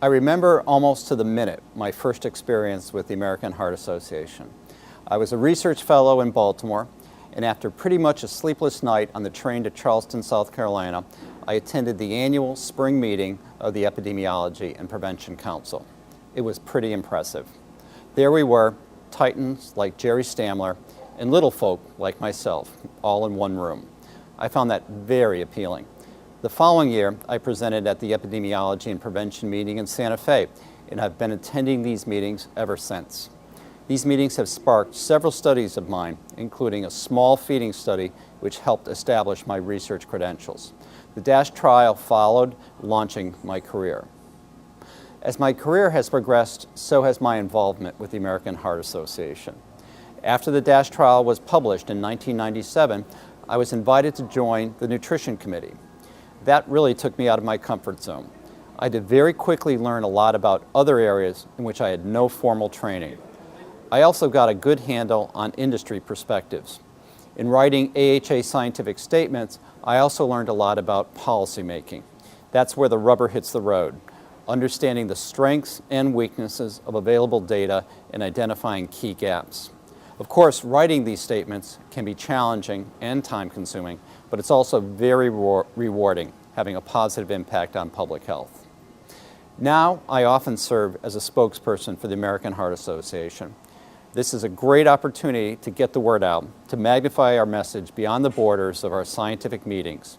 I remember almost to the minute my first experience with the American Heart Association. I was a research fellow in Baltimore, and after pretty much a sleepless night on the train to Charleston, South Carolina, I attended the annual spring meeting of the Epidemiology and Prevention Council. It was pretty impressive. There we were, titans like Jerry Stamler and little folk like myself, all in one room. I found that very appealing. The following year, I presented at the Epidemiology and Prevention meeting in Santa Fe, and I've been attending these meetings ever since. These meetings have sparked several studies of mine, including a small feeding study which helped establish my research credentials. The DASH trial followed, launching my career. As my career has progressed, so has my involvement with the American Heart Association. After the DASH trial was published in 1997, I was invited to join the Nutrition Committee. That really took me out of my comfort zone. I did very quickly learn a lot about other areas in which I had no formal training. I also got a good handle on industry perspectives. In writing AHA scientific statements, I also learned a lot about policy making. That's where the rubber hits the road, understanding the strengths and weaknesses of available data and identifying key gaps. Of course, writing these statements can be challenging and time-consuming, but it's also very rewarding, having a positive impact on public health. Now, I often serve as a spokesperson for the American Heart Association. This is a great opportunity to get the word out, to magnify our message beyond the borders of our scientific meetings.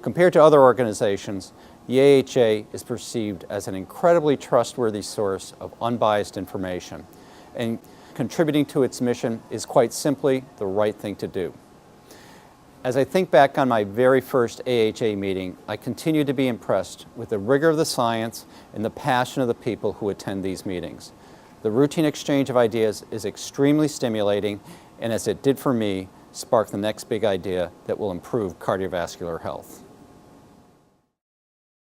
Compared to other organizations, the AHA is perceived as an incredibly trustworthy source of unbiased information, and contributing to its mission is quite simply the right thing to do. As I think back on my very first AHA meeting, I continue to be impressed with the rigor of the science and the passion of the people who attend these meetings. The routine exchange of ideas is extremely stimulating, and as it did for me, sparked the next big idea that will improve cardiovascular health.